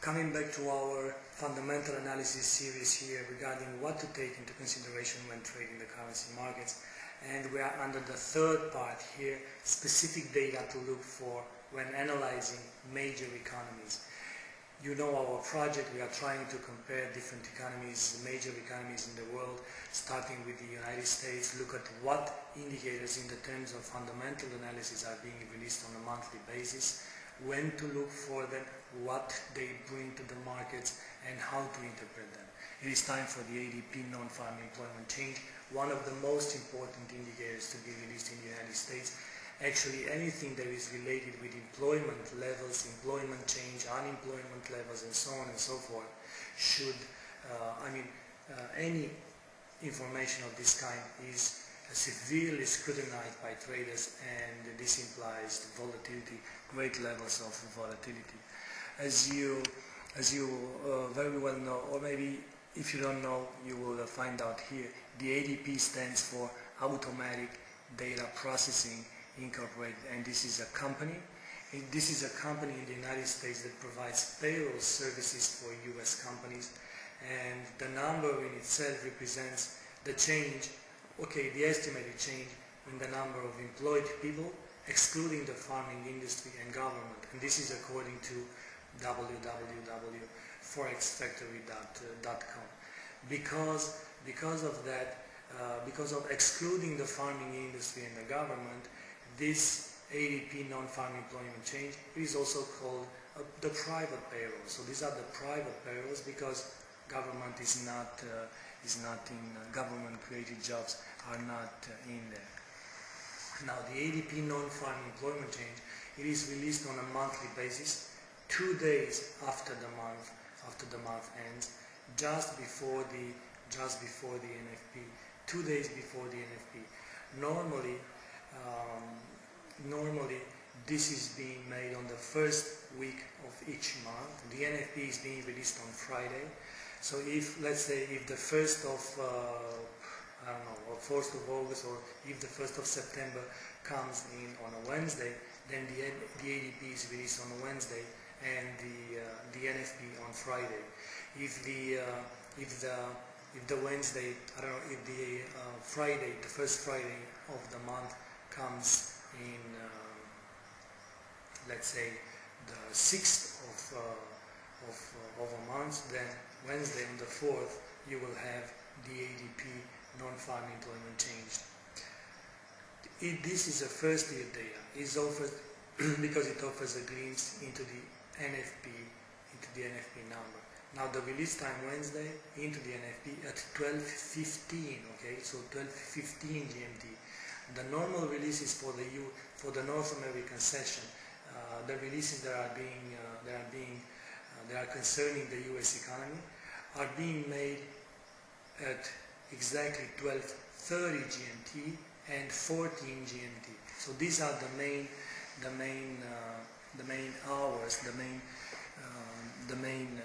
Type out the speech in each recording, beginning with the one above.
Coming back to our fundamental analysis series here regarding what to take into consideration when trading the currency markets, and we are under the third part here, specific data to look for when analyzing major economies. You know our project, we are trying to compare different economies, major economies in the world, starting with the United States, look at what indicators in the terms of fundamental analysis are being released on a monthly basis, when to look for them, what they bring to the markets, and how to interpret them. It is time for the ADP Nonfarm Employment Change, one of the most important indicators to be released in the United States. Actually, anything that is related with employment levels, employment change, unemployment levels, and so on and so forth, should, any information of this kind is severely scrutinized by traders, and this implies volatility, great levels of volatility. As you very well know, or maybe if you don't know, you will find out here, the ADP stands for Automatic Data Processing Incorporated, and this is a company. This is a company in the United States that provides payroll services for US companies, and the number in itself represents the change, the estimated change in the number of employed people, excluding the farming industry and government, and this is according to www.forexfactory.com. Because of excluding the farming industry and the government, this ADP non-farm employment change is also called the private payroll. So these are the private payrolls because government is not in government created jobs are not in there. Now the ADP non-farm employment change, it is released on a monthly basis, 2 days after the month ends, just before the NFP, 2 days before the NFP. Normally this is being made on the first week of each month. The NFP is being released on Friday. So if, let's say, if the 1st of, or 4th of August, or if the 1st of September comes in on a Wednesday, then the ADP is released on a Wednesday, and the NFP on Friday. If the Wednesday, if the Friday, the first Friday of the month comes in, let's say, the 6th of a month, then Wednesday on the 4th you will have the ADP non-farm employment change. This is a first year data. It's offered because it offers a glimpse into the NFP number. Now the release time Wednesday into the NFP at 12:15, okay, so 12:15 GMT. The normal releases for the North American session, the releases that are concerning the US economy, are being made at exactly 12:30 GMT and 14 GMT. So these are the main hours, the main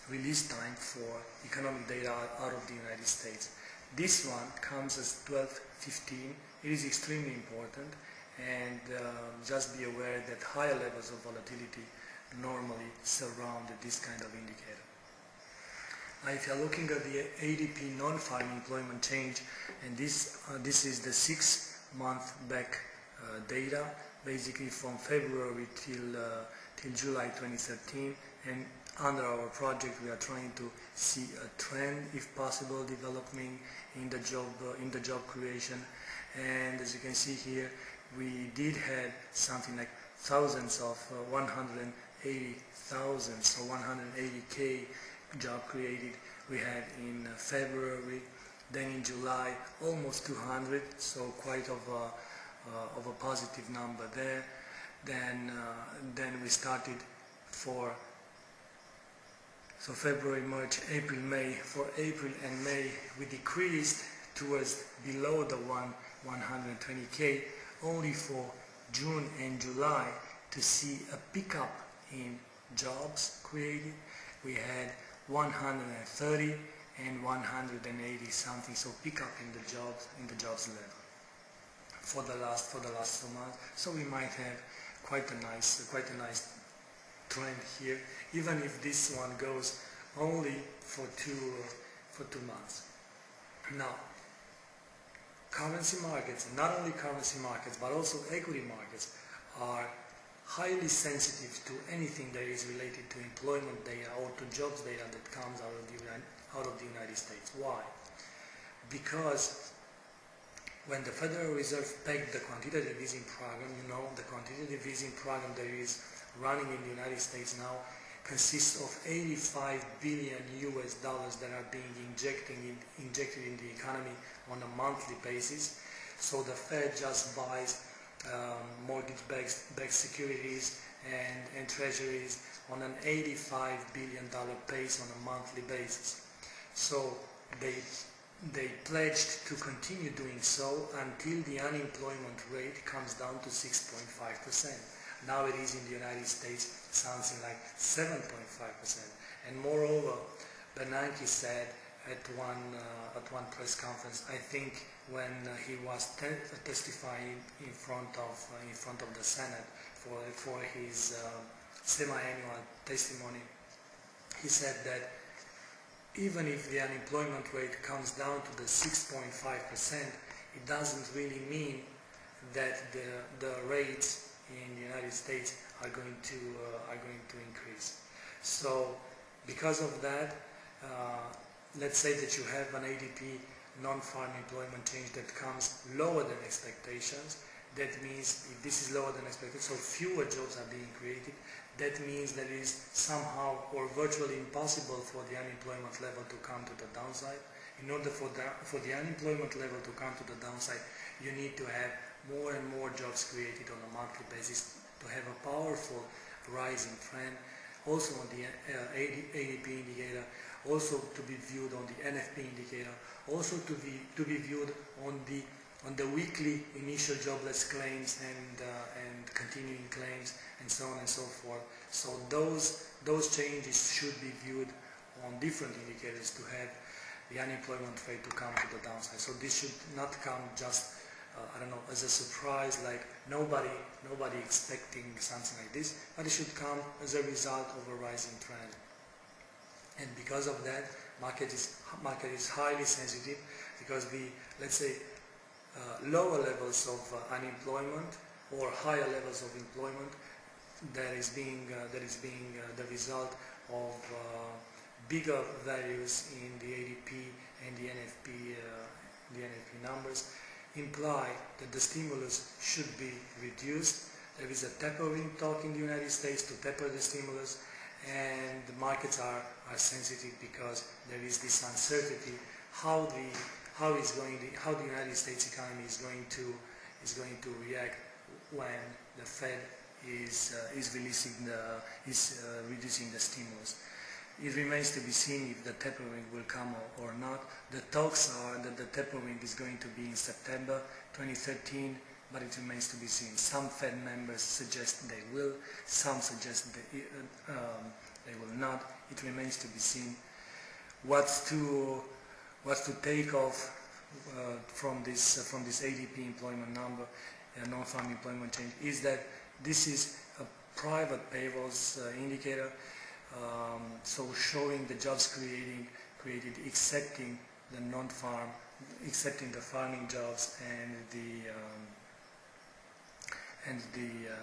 release time for economic data out of the United States. This one comes as 12:15. It is extremely important, and just be aware that higher levels of volatility normally surround this kind of indicator. Now, if you are looking at the ADP non-farm employment change, and this is the 6-month back data, basically from February till July 2013, and under our project we are trying to see a trend, if possible, developing in the job creation. And as you can see here, we did have something like thousands of 180,000, so 180K job created we had in February. Then in July almost 200, so quite of a positive number there. Then we started so February, March, April, May. For April and May we decreased towards below the 120K, only for June and July to see a pickup in jobs created. We had 130 and 180 something, so pickup in the jobs level for the last 2 months. So we might have quite a nice trend here, even if this one goes only for 2 months. Now, currency markets, not only currency markets, but also equity markets are highly sensitive to anything that is related to employment data or to jobs data that comes out of the United States. Why? Because when the Federal Reserve pegged the quantitative easing program, the quantitative easing program that is running in the United States now consists of 85 billion US dollars that are being injected in the economy on a monthly basis. So the Fed just buys mortgage-backed securities and treasuries on an $85 billion pace on a monthly basis. So they pledged to continue doing so until the unemployment rate comes down to 6.5%. Now it is in the United States something like 7.5%. And moreover, Bernanke said at one press conference, I think when he was testifying in front of the Senate for his semi-annual testimony, he said that even if the unemployment rate comes down to the 6.5%, it doesn't really mean that the rates in the United States are going to increase. So because of that, let's say that you have an ADP non-farm employment change that comes lower than expectations. That means if this is lower than expected, so fewer jobs are being created, that means that it is somehow or virtually impossible for the unemployment level to come to the downside. In order for the unemployment level to come to the downside, you need to have more and more jobs created on a monthly basis to have a powerful rising trend, also on the ADP indicator, also to be viewed on the NFP indicator, also to be viewed on the weekly initial jobless claims and continuing claims and so on and so forth. So those changes should be viewed on different indicators to have the unemployment rate to come to the downside. So this should not come just as a surprise, like nobody expecting something like this, but it should come as a result of a rising trend. And because of that, market is highly sensitive, because let's say lower levels of unemployment or higher levels of employment that is being the result of bigger values in the ADP and the NFP numbers imply that the stimulus should be reduced. There is a tapering talk in the United States to taper the stimulus, and the markets are sensitive because there is this uncertainty how the United States economy is going to react when the Fed is reducing the stimulus. It remains to be seen if the tapering will come or not. The talks are that the tapering is going to be in September 2013, but it remains to be seen. Some Fed members suggest they will, some suggest they will not. It remains to be seen. What's to take off from this ADP employment number, non-farm employment change, is that this is a private payrolls indicator. So showing the jobs created excepting the non-farm, excepting the farming jobs and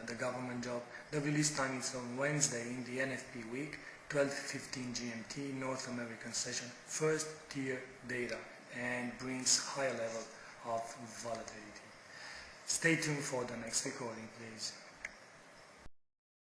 the government job. The release time is on Wednesday in the NFP week, 12:15 GMT, North American session, first tier data, and brings higher level of volatility. Stay tuned for the next recording, please.